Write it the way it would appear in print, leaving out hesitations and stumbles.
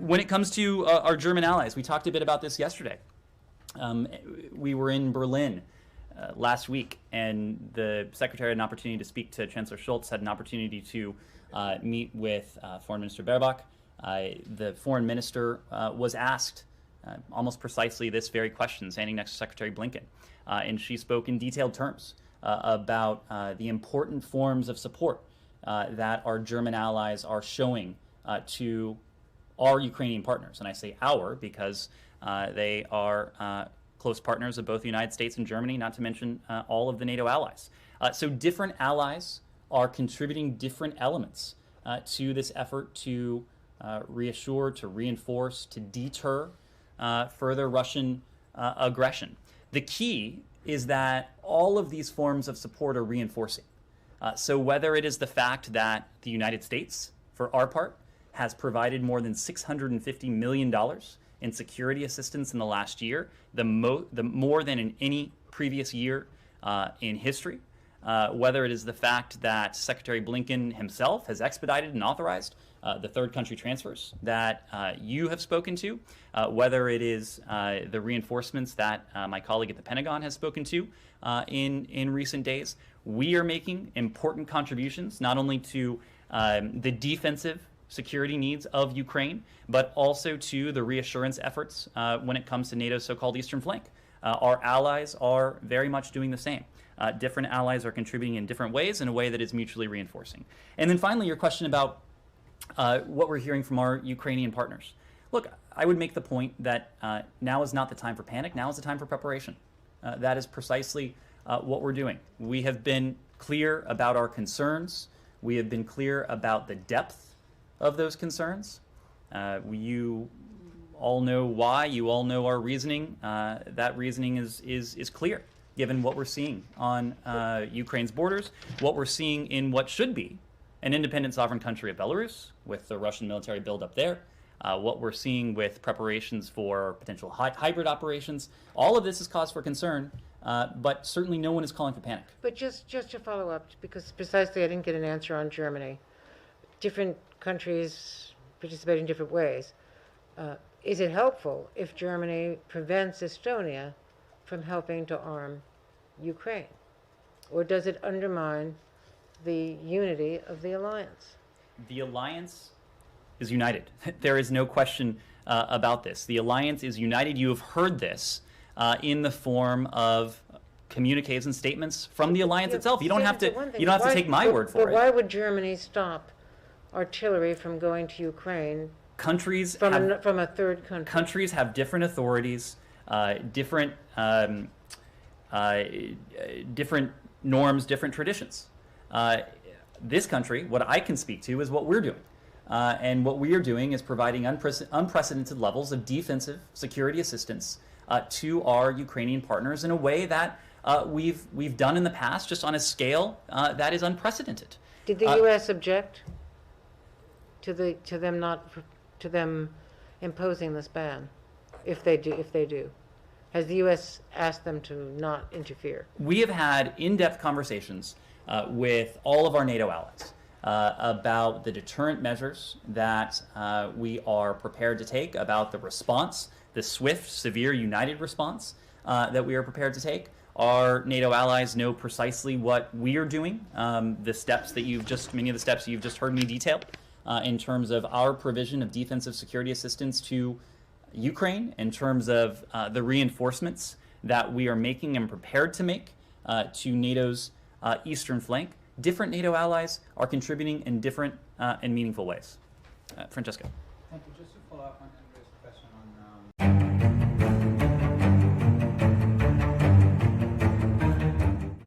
When it comes to our German allies, we talked a bit about this yesterday. We were in Berlin last week, and the Secretary had an opportunity to speak to Chancellor Scholz, had an opportunity to meet with Foreign Minister Baerbock. The Foreign Minister was asked almost precisely this very question, standing next to Secretary Blinken. And she spoke in detailed terms about the important forms of support that our German allies are showing to our Ukrainian partners. And I say our because they are close partners of both the United States and Germany, not to mention all of the NATO allies. So different allies are contributing different elements to this effort to reassure, to reinforce, to deter further Russian aggression. The key is that all of these forms of support are reinforcing. So whether it is the fact that the United States, for our part, has provided more than $650 million in security assistance in the last year, the more than in any previous year in history, whether it is the fact that Secretary Blinken himself has expedited and authorized the third country transfers that you have spoken to, whether it is the reinforcements that my colleague at the Pentagon has spoken to in recent days. We are making important contributions not only to the defensive security needs of Ukraine, but also to the reassurance efforts when it comes to NATO's so-called eastern flank. Our allies are very much doing the same. Different allies are contributing in different ways in a way that is mutually reinforcing. And then finally, your question about what we're hearing from our Ukrainian partners. Look, I would make the point that now is not the time for panic. Now is the time for preparation. That is precisely what we're doing. We have been clear about our concerns. We have been clear about the depth of those concerns. You all know why. You all know our reasoning. That reasoning is clear, given what we're seeing on Ukraine's borders, what we're seeing in what should be an independent sovereign country of Belarus, with the Russian military buildup there, what we're seeing with preparations for potential hybrid operations. All of this is cause for concern, but certainly no one is calling for panic. But just to follow up, because precisely I didn't get an answer on Germany. Different countries participate in different ways. Is it helpful if Germany prevents Estonia from helping to arm Ukraine? Or does it undermine the unity of the alliance? The alliance is united. There is no question about this. The alliance is united. You have heard this in the form of communiques and statements from the alliance itself. You don't have to take my word for it. But why would Germany stop artillery from going to Ukraine from a third country? Countries have different authorities, different norms, different traditions. This country, what I can speak to, is what we're doing. And what we are doing is providing unprecedented levels of defensive security assistance to our Ukrainian partners in a way that we've done in the past, just on a scale that is unprecedented. Did the U.S. object to them imposing this ban, if they do? Has the U.S. asked them to not interfere? We have had in-depth conversations with all of our NATO allies about the deterrent measures that we are prepared to take, about the response, the swift, severe, united response that we are prepared to take. Our NATO allies know precisely what we are doing. Many of the steps you've just heard me detail in terms of our provision of defensive security assistance to Ukraine, in terms of the reinforcements that we are making and prepared to make to NATO's eastern flank. Different NATO allies are contributing in different and meaningful ways. Francesco. Thank you. Just to follow up on